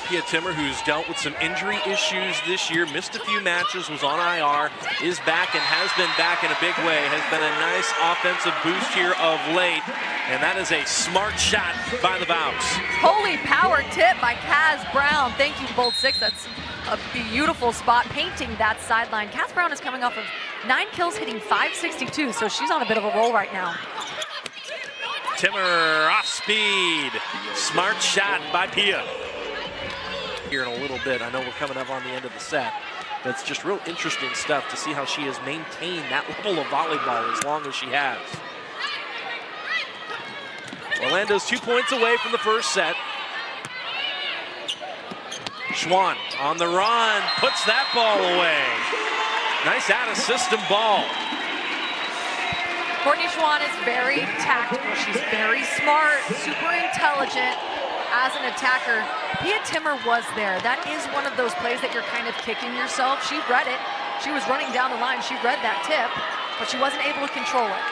Pia Timmer, who's dealt with some injury issues this year, missed a few matches, was on IR, is back and has been back in a big way, has been a nice offensive boost here of late, and that is a smart shot by the Valks. Holy power tip by Kaz Brown. Thank you, Bold Six. That's a beautiful spot, painting that sideline. Kaz Brown is coming off of 9 kills, hitting 562, so she's on a bit of a roll right now. Timmer off speed. Smart shot by Pia. Here in a little bit, I know we're coming up on the end of the set, but it's just real interesting stuff to see how she has maintained that level of volleyball as long as she has. Orlando's 2 points away from the first set. Schwann on the run, puts that ball away. Nice out-of-system ball. Courtney Schwann is very tactical. She's very smart, super intelligent as an attacker. Pia Timmer was there. That is one of those plays that you're kind of kicking yourself. She read it. She was running down the line. She read that tip, but she wasn't able to control it.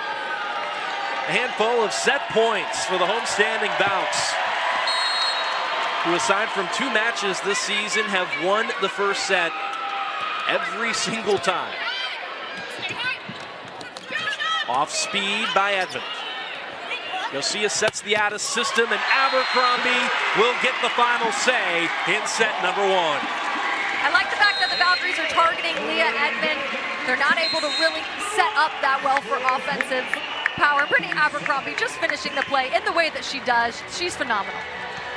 A handful of set points for the homestanding Valks, who aside from 2 matches this season have won the first set every single time. Off speed by Edmond. Josia sets the out-of-system, and Abercrombie will get the final say in set number 1. I like the fact that the Valkyries are targeting Leah Edmond. They're not able to really set up that well for offensive power. Brittany Abercrombie just finishing the play in the way that she does. She's phenomenal.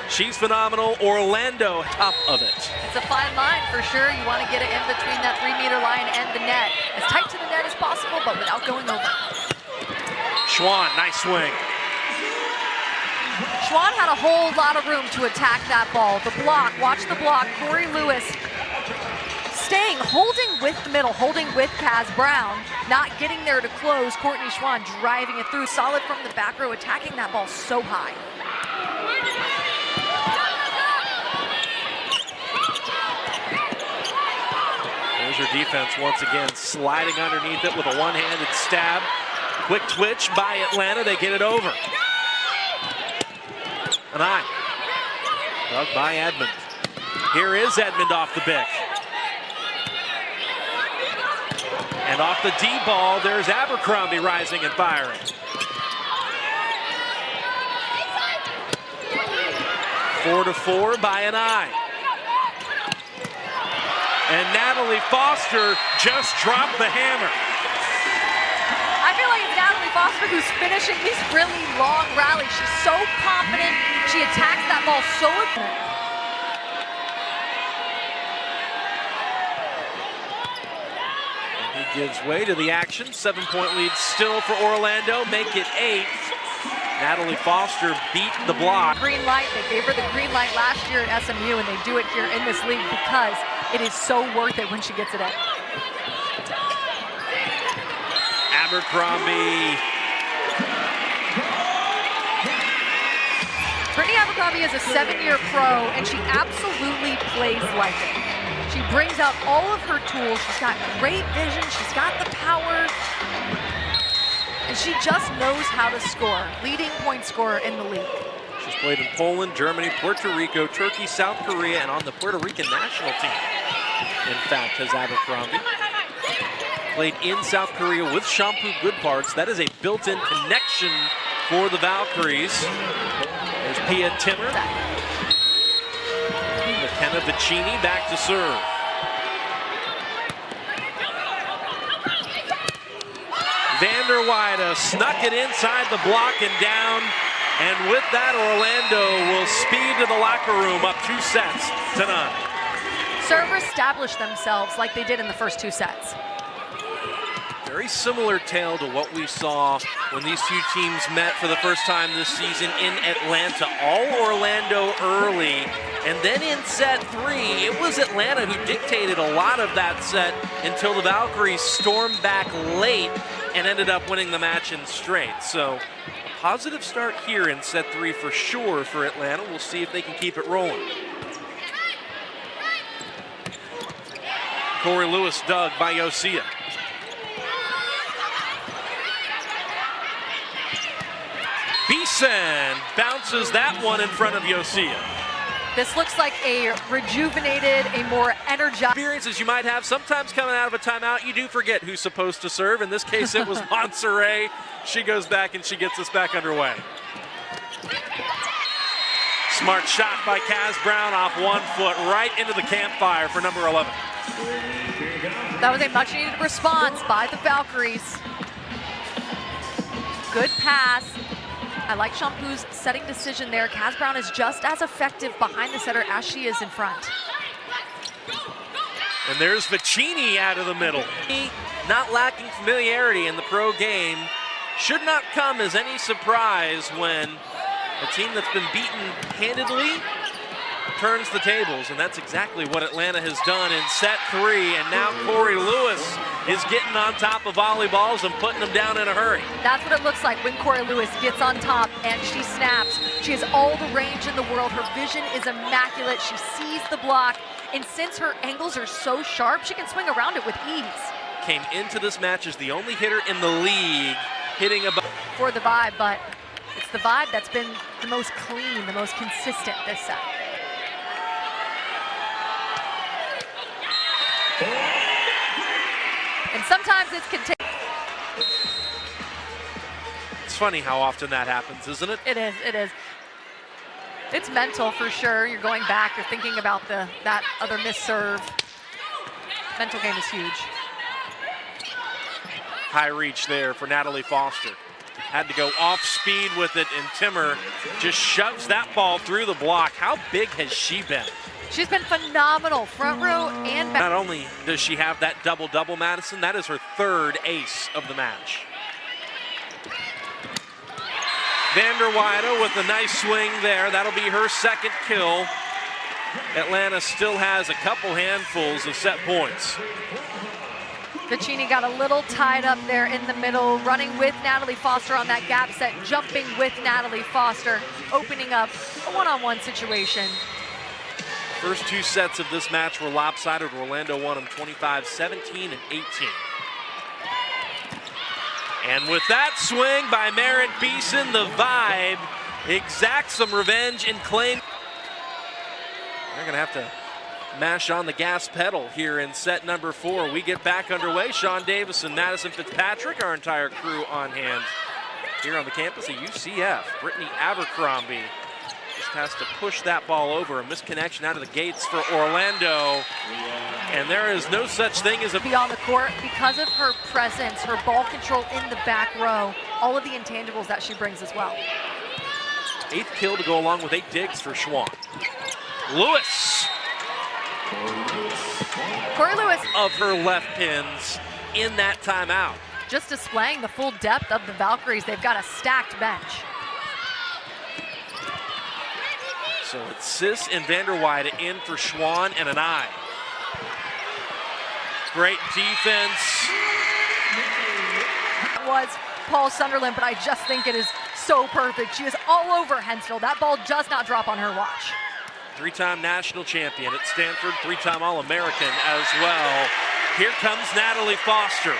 She's phenomenal. Orlando top of it. It's a fine line for sure. You want to get it in between that 3-meter line and the net. As tight to the net as possible, but without going over. Schwann, nice swing. Schwann had a whole lot of room to attack that ball. The block, watch the block. Corey Lewis staying, holding with the middle, holding with Kaz Brown, not getting there to close. Courtney Schwann driving it through, solid from the back row, attacking that ball so high. There's her defense once again, sliding underneath it with a one-handed stab. Quick twitch by Atlanta, they get it over. An eye. Dug by Edmond. Here is Edmond off the bick. And off the D ball, there's Abercrombie rising and firing. Four to 4 by an eye. And Natalie Foster just dropped the hammer. I feel like it's Natalie Foster who's finishing these really long rallies. She's so confident. She attacks that ball so efficiently. He gives way to the action. 7-point lead still for Orlando. Make it 8. Natalie Foster beat the block. Green light. They gave her the green light last year at SMU, and they do it here in this league because it is so worth it when she gets it in. Abercrombie. Brittany Abercrombie is a 7-year pro, and she absolutely plays like it. She brings out all of her tools. She's got great vision. She's got the power. And she just knows how to score. Leading point scorer in the league. She's played in Poland, Germany, Puerto Rico, Turkey, South Korea, and on the Puerto Rican national team. In fact, has Abercrombie. Played in South Korea with Shampoo Goodparts. That is a built-in connection for the Valkyries. There's Pia Timmer. McKenna Vicini back to serve. Vander Weide snuck it inside the block and down. And with that, Orlando will speed to the locker room up 2 sets to none. Servers established themselves like they did in the first 2 sets. Very similar tale to what we saw when these 2 teams met for the first time this season in Atlanta. All Orlando early, and then in set 3, it was Atlanta who dictated a lot of that set until the Valkyries stormed back late and ended up winning the match in straight. So a positive start here in set 3 for sure for Atlanta. We'll see if they can keep it rolling. Corey Lewis dug by Josia. Beeson bounces that one in front of Josia. This looks like a rejuvenated, a more energized experiences you might have. Sometimes coming out of a timeout, you do forget who's supposed to serve. In this case, it was Montserrat. She goes back and she gets us back underway. Smart shot by Kaz Brown off 1 foot right into the campfire for number 11. That was a much needed response by the Valkyries. Good pass. I like Shampoo's setting decision there. Kaz Brown is just as effective behind the setter as she is in front. And there's Vicini out of the middle. Not lacking familiarity in the pro game. Should not come as any surprise when a team that's been beaten handedly turns the tables, and that's exactly what Atlanta has done in set 3. And now Corey Lewis is getting on top of volleyballs and putting them down in a hurry. That's what it looks like when Corey Lewis gets on top and she snaps. She has all the range in the world. Her vision is immaculate. She sees the block, and since her angles are so sharp, she can swing around it with ease. Came into this match as the only hitter in the league hitting above for the Vibe, but it's the Vibe that's been the most clean, the most consistent this set. And sometimes it can take. It's funny how often that happens, isn't it? It is, it is. It's mental for sure. You're going back, you're thinking about that other missed serve. Mental game is huge. High reach there for Natalie Foster. Had to go off speed with it, and Timmer just shoves that ball through the block. How big has she been? She's been phenomenal, front row and back. Not only does she have that double-double, Madison, that is her 3rd ace of the match. Vanderweide with a nice swing there. That'll be her 2nd kill. Atlanta still has a couple handfuls of set points. Vicini got a little tied up there in the middle, running with Natalie Foster on that gap set, jumping with Natalie Foster, opening up a one-on-one situation. First 2 sets of this match were lopsided. Orlando won them 25-17 and 18. And with that swing by Merritt Beeson, the Vibe exacts some revenge and claim. They're gonna have to mash on the gas pedal here in set number 4. We get back underway. Sean Davis and Madison Fitzpatrick, our entire crew on hand here on the campus of UCF. Brittany Abercrombie just has to push that ball over. A misconnection out of the gates for Orlando. And there is no such thing as a beyond the court because of her presence, her ball control in the back row, all of the intangibles that she brings as well. 8th kill to go along with 8 digs for Schwann. Lewis. Corey Lewis of her left pins in that timeout. Just displaying the full depth of the Valkyries. They've got a stacked bench. So it's Sis and Vanderweide in for Schwann and an eye. Great defense. That was Paul Sunderland, but I just think it is so perfect. She is all over Hensfield. That ball does not drop on her watch. 3-time national champion at Stanford, 3-time All-American as well. Here comes Natalie Foster.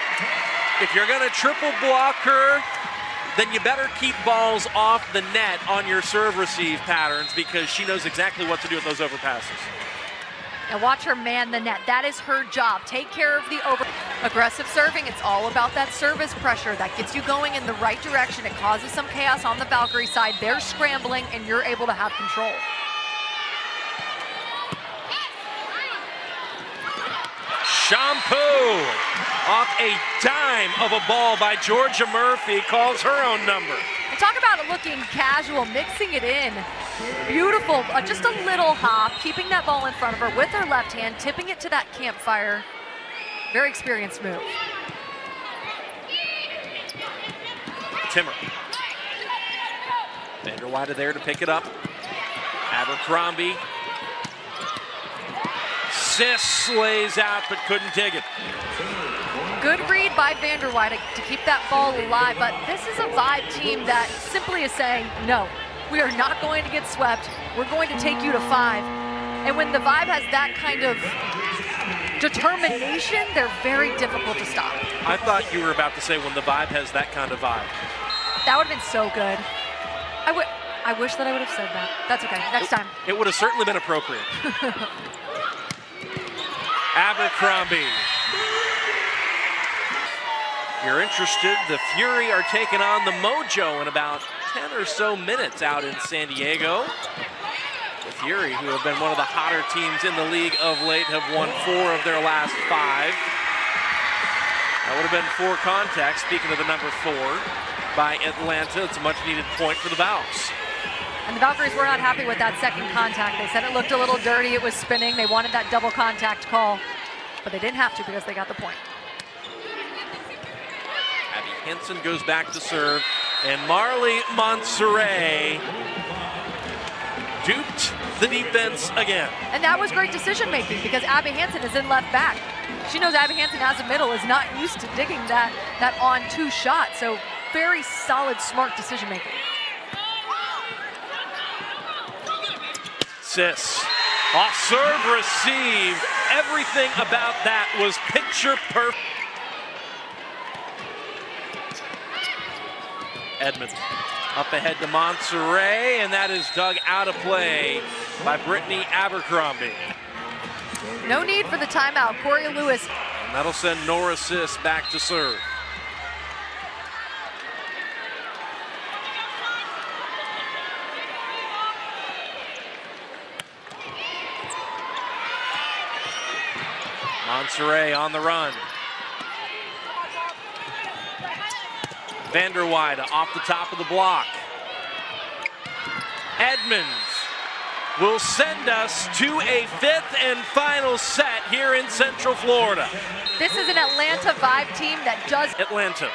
If you're gonna triple block her, then you better keep balls off the net on your serve-receive patterns because she knows exactly what to do with those overpasses. And watch her man the net. That is her job. Take care of the over. Aggressive serving, it's all about that service pressure. That gets you going in the right direction. It causes some chaos on the Valkyrie side. They're scrambling and you're able to have control. Shampoo off a dime of a ball by Georgia Murphy, calls her own number. And talk about it looking casual, mixing it in. Beautiful, just a little hop, keeping that ball in front of her with her left hand, tipping it to that campfire. Very experienced move. Timmer. Vanderweide there to pick it up. Abercrombie. Sis lays out but couldn't dig it. Good read by Vanderweide to keep that ball alive, but this is a Vibe team that simply is saying, no, we are not going to get swept. We're going to take you to 5. And when the Vibe has that kind of determination, they're very difficult to stop. I thought you were about to say when the Vibe has that kind of vibe. That would have been so good. I wish that I would have said that. That's okay. Next time. It would have certainly been appropriate. Abercrombie. If you're interested, the Fury are taking on the Mojo in about 10 or so minutes out in San Diego. The Fury, who have been one of the hotter teams in the league of late, have won 4 of their last 5. That would have been 4 contacts, speaking of the number 4, by Atlanta. It's a much-needed point for the Valks. And the Valkyries were not happy with that second contact. They said it looked a little dirty, it was spinning. They wanted that double contact call, but they didn't have to because they got the point. Abby Henson goes back to serve, and Marley Montserrat duped the defense again. And that was great decision making because Abby Hansen is in left back. She knows Abby Hansen as a middle is not used to digging that on-2 shot. So very solid, smart decision making. Sis, off serve receive. Everything about that was picture perfect. Edmond up ahead to Montserrat, and that is dug out of play by Brittany Abercrombie. No need for the timeout. Corey Lewis. And that'll send Nora Sis back to serve. Montserrat on the run. Vanderweide off the top of the block. Edmonds will send us to a 5th and final set here in Central Florida. This is an Atlanta Vibe team that does. Atlanta.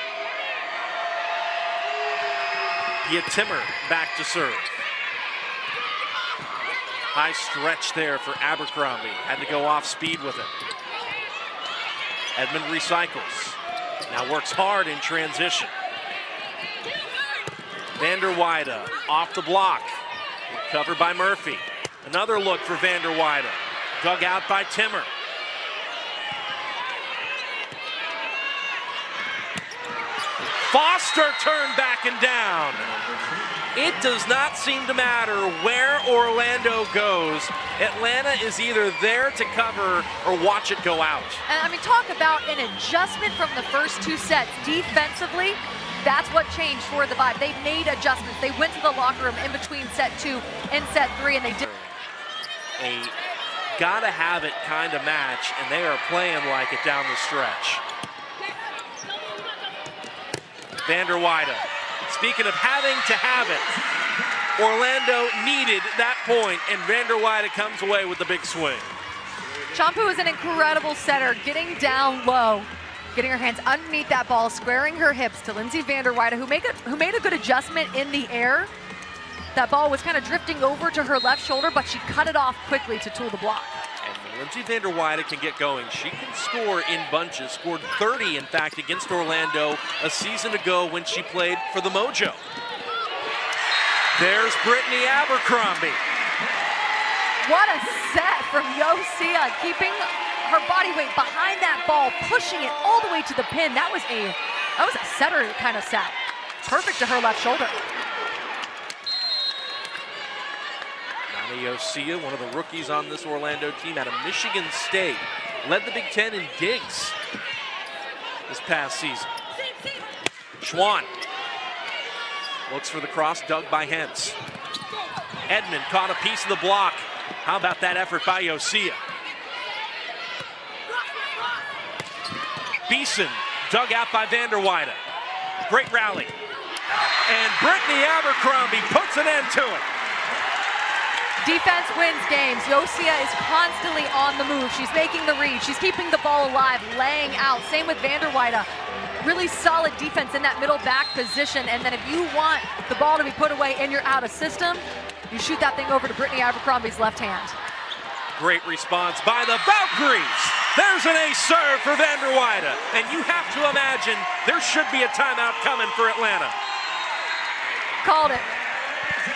Pia Timmer back to serve. High stretch there for Abercrombie. Had to go off speed with it. Edmond recycles. Now works hard in transition. Vanderweide off the block. Covered by Murphy. Another look for Vanderweide. Dug out by Timmer. Foster turned back and down. It does not seem to matter where Orlando goes. Atlanta is either there to cover or watch it go out. And I mean, talk about an adjustment from the first 2 sets. Defensively, that's what changed for the Vibe. They made adjustments. They went to the locker room in between set 2 and set 3, and they did. A gotta have it kind of match, and they are playing like it down the stretch. Vanderweide. Speaking of having to have it, Orlando needed that point, and Vanderweide comes away with the big swing. Champu is an incredible setter, getting down low, getting her hands underneath that ball, squaring her hips to Lindsay Vanderweide, who made a good adjustment in the air. That ball was kind of drifting over to her left shoulder, but she cut it off quickly to tool the block. And when Lindsay Vanderweide can get going, she can score in bunches. Scored 30, in fact, against Orlando a season ago when she played for the Mojo. There's Brittany Abercrombie. What a set from Yosia, keeping her body weight behind that ball, pushing it all the way to the pin. That was a setter kind of set. Perfect to her left shoulder. Yosia, one of the rookies on this Orlando team out of Michigan State, led the Big Ten in digs this past season. Schwann looks for the cross, dug by Hentz. Edmond caught a piece of the block. How about that effort by Yosia? Beeson dug out by Vanderweide. Great rally. And Brittany Abercrombie puts an end to it. Defense wins games. Yosia is constantly on the move. She's making the read. She's keeping the ball alive, laying out. Same with Vanderweide. Really solid defense in that middle back position. And then if you want the ball to be put away and you're out of system, you shoot that thing over to Brittany Abercrombie's left hand. Great response by the Valkyries. There's an ace serve for Vanderweide. And you have to imagine there should be a timeout coming for Atlanta. Called it.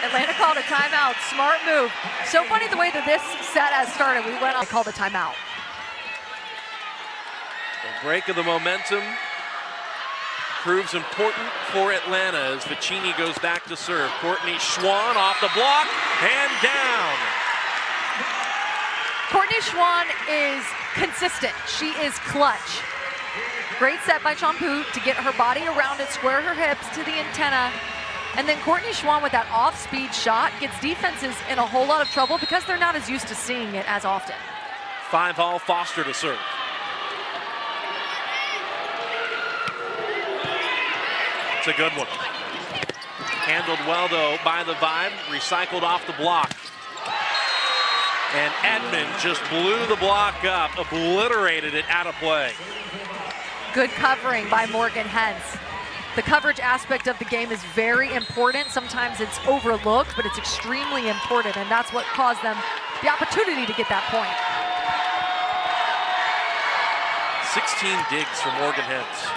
Atlanta called a timeout. Smart move. So funny the way that this set has started. We went on, called a timeout. The break of the momentum proves important for Atlanta as Vicini goes back to serve. Courtney Schwann off the block and down. Courtney Schwann is consistent. She is clutch. Great set by Champu to get her body around it, square her hips to the antenna. And then Courtney Schwann with that off-speed shot gets defenses in a whole lot of trouble because they're not as used to seeing it as often. 5-all Foster to serve. It's a good one. Handled well, though, by the Vibe. Recycled off the block. And Edmond just blew the block up, obliterated it out of play. Good covering by Morgan Hens. The coverage aspect of the game is very important. Sometimes it's overlooked, but it's extremely important, and that's what caused them the opportunity to get that point. 16 digs for Morgan Hens.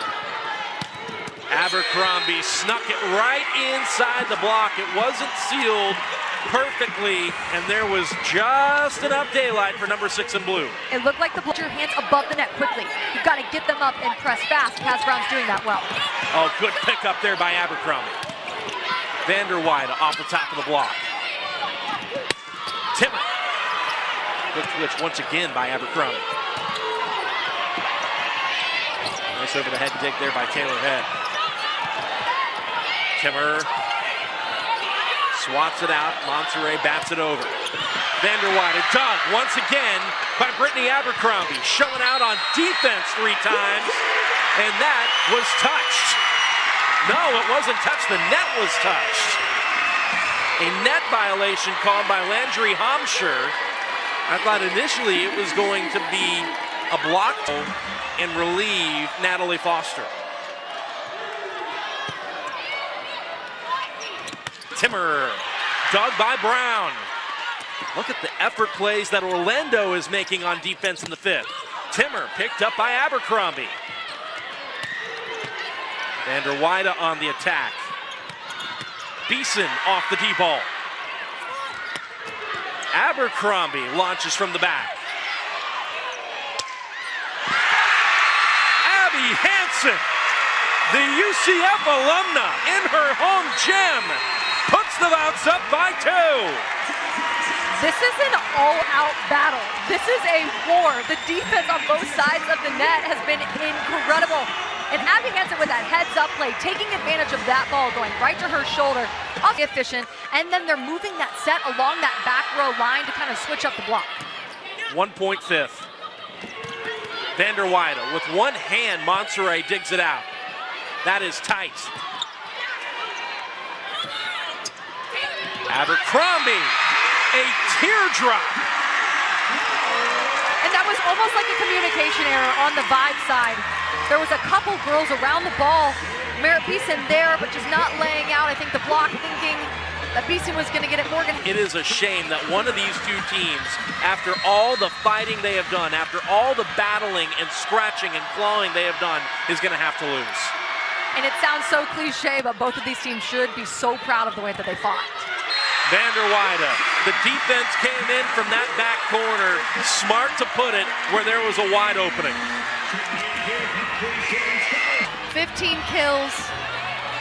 Abercrombie snuck it right inside the block. It wasn't sealed perfectly, and there was just enough daylight for number 6 in blue. It looked like put your hands above the net quickly. You've got to get them up and press fast. Kaz Brown's doing that well. Oh, good pick up there by Abercrombie. Vanderweide off the top of the block. Timmer. Good switch once again by Abercrombie. Nice over the head dig there by Taylor Head. Timmer swats it out. Monterey bats it over. Vanderweide dug once again by Brittany Abercrombie, showing out on defense 3 times, and that was touched. No, it wasn't touched. The net was touched. A net violation called by Landry Hampshire. I thought initially it was going to be a block and relieve Natalie Foster. Timmer, dug by Brown. Look at the effort plays that Orlando is making on defense in the 5th. Timmer picked up by Abercrombie. Vanderweide on the attack. Beeson off the D-ball. Abercrombie launches from the back. Abby Hansen, the UCF alumna in her home gym, puts the Vows up by 2. This is an all-out battle. This is a war. The defense on both sides of the net has been incredible. And Abby Hansen with that heads-up play, taking advantage of that ball, going right to her shoulder, efficient, and then they're moving that set along that back row line to kind of switch up the block. 1-point 5th. Vanderweide with one hand, Monserrat digs it out. That is tight. Abercrombie, a teardrop. And that was almost like a communication error on the Vibe side. There was a couple girls around the ball. Merritt Beeson there, but just not laying out, I think, the block, thinking that Beeson was going to get it. Morgan. It is a shame that one of these 2 teams, after all the fighting they have done, after all the battling and scratching and clawing they have done, is going to have to lose. And it sounds so cliche, but both of these teams should be so proud of the way that they fought. Vanderweide, the defense came in from that back corner, smart to put it where there was a wide opening. 15 kills,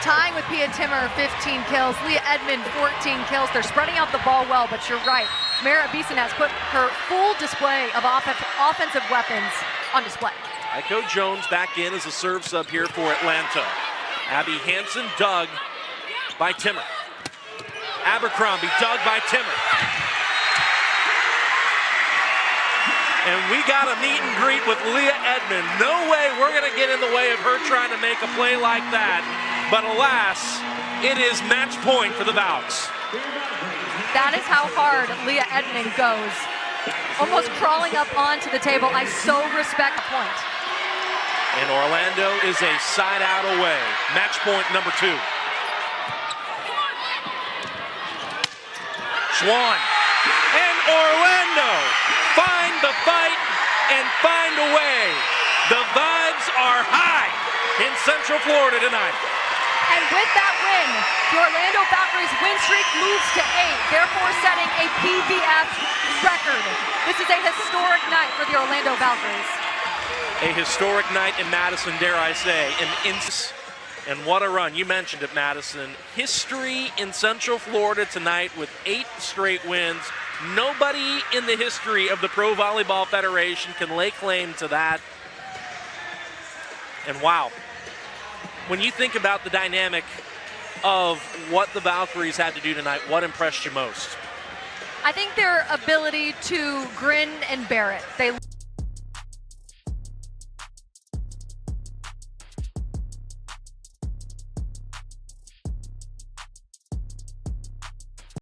tying with Pia Timmer, 15 kills. Leah Edmond, 14 kills. They're spreading out the ball well, but you're right. Merritt Beeson has put her full display of offensive weapons on display. Echo Jones back in as a serve sub here for Atlanta. Abby Hansen dug by Timmer. Abercrombie dug by Timmer. And we got a meet and greet with Leah Edmond. No way we're going to get in the way of her trying to make a play like that. But alas, it is match point for the Vows. That is how hard Leah Edmond goes. Almost crawling up onto the table. I so respect the point. And Orlando is a side out away. Match point number 2. Schwann and Orlando find the fight and find a way. The vibes are high in Central Florida tonight. And with that win, the Orlando Valkyries win streak moves to 8, therefore setting a PVF record. This is a historic night for the Orlando Valkyries. A historic night in Madison, dare I say. And what a run. You mentioned it, Madison. History in Central Florida tonight with 8 straight wins. Nobody in the history of the Pro Volleyball Federation can lay claim to that. And wow, when you think about the dynamic of what the Valkyries had to do tonight, what impressed you most? I think their ability to grin and bear it. They